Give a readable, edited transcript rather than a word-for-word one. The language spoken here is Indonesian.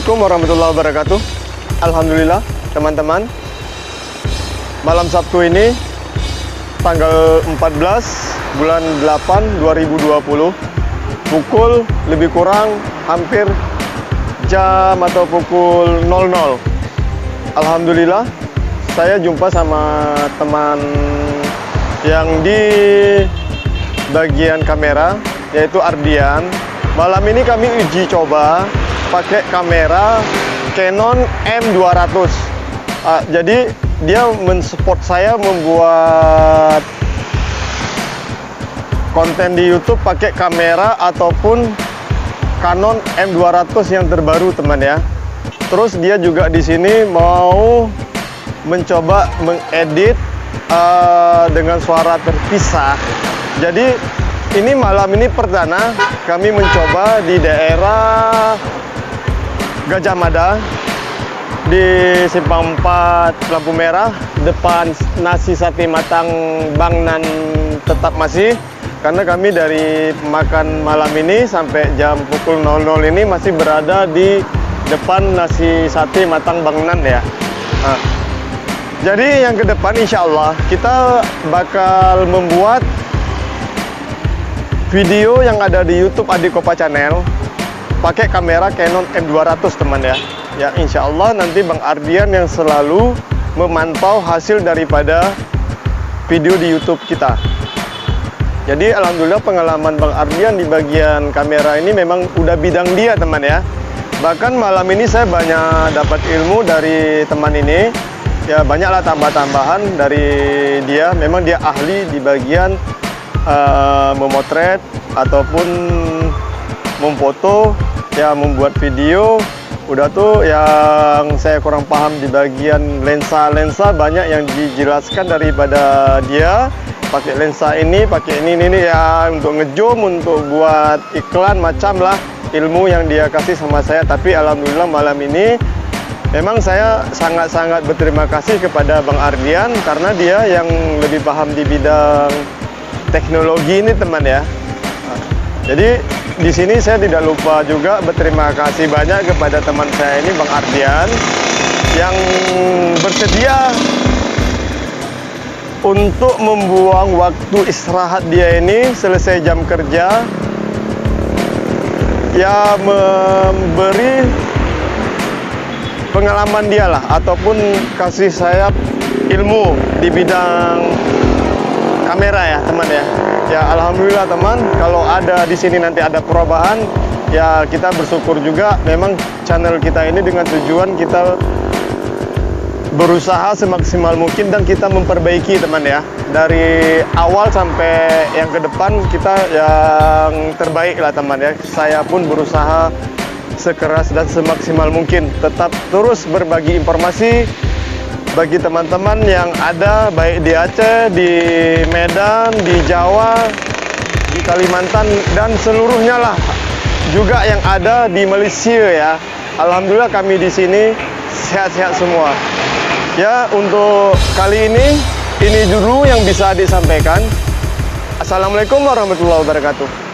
Assalamualaikum warahmatullahi wabarakatuh. Alhamdulillah teman-teman, malam Sabtu ini tanggal 14 bulan 8 2020, pukul lebih kurang hampir jam atau pukul 00. Alhamdulillah saya jumpa sama teman yang di bagian kamera, yaitu Ardian. Malam ini kami uji coba pakai kamera Canon M200. Jadi dia mensupport saya membuat konten di YouTube pakai kamera ataupun Canon M200 yang terbaru, teman ya. Terus dia juga di sini mau mencoba mengedit dengan suara terpisah. Jadi ini malam ini perdana kami mencoba di daerah Gajah Mada, di Simpang 4 lampu merah, depan nasi sate matang Bang Nan tetap masih. Karena kami dari makan malam ini sampai jam pukul 00 ini masih berada di depan nasi sate matang Bang Nan ya. Jadi yang ke depan insya Allah kita bakal membuat video yang ada di YouTube Adikopa Channel pakai kamera Canon M200, teman ya. Ya insya Allah nanti Bang Ardian yang selalu memantau hasil daripada video di YouTube kita. Jadi alhamdulillah pengalaman Bang Ardian di bagian kamera ini memang udah bidang dia, teman ya. Bahkan malam ini saya banyak dapat ilmu dari teman ini. Ya banyaklah tambah-tambahan dari dia. Memang dia ahli di bagian memotret ataupun memfoto, ya membuat video. Udah tuh yang saya kurang paham di bagian lensa banyak yang dijelaskan daripada dia. Pakai lensa ini, pakai ini ya untuk ngezoom, untuk buat iklan macam lah ilmu yang dia kasih sama saya. Tapi alhamdulillah malam ini memang saya sangat-sangat berterima kasih kepada Bang Ardian karena dia yang lebih paham di bidang teknologi ini, teman ya. Jadi di sini saya tidak lupa juga berterima kasih banyak kepada teman saya ini, Bang Ardian, yang bersedia untuk membuang waktu istirahat dia ini selesai jam kerja, ya memberi pengalaman dia lah ataupun kasih saya ilmu di bidang kamera ya, teman ya. Ya alhamdulillah teman, kalau ada di sini nanti ada perubahan, ya kita bersyukur juga. Memang channel kita ini dengan tujuan kita berusaha semaksimal mungkin dan kita memperbaiki, teman ya. Dari awal sampai yang ke depan kita yang terbaik lah, teman ya. Saya pun berusaha sekeras dan semaksimal mungkin tetap terus berbagi informasi bagi teman-teman yang ada baik di Aceh, di Medan, di Jawa, di Kalimantan dan seluruhnya lah, juga yang ada di Malaysia ya. Alhamdulillah kami di sini sehat-sehat semua. Ya untuk kali ini dulu yang bisa disampaikan. Assalamualaikum warahmatullahi wabarakatuh.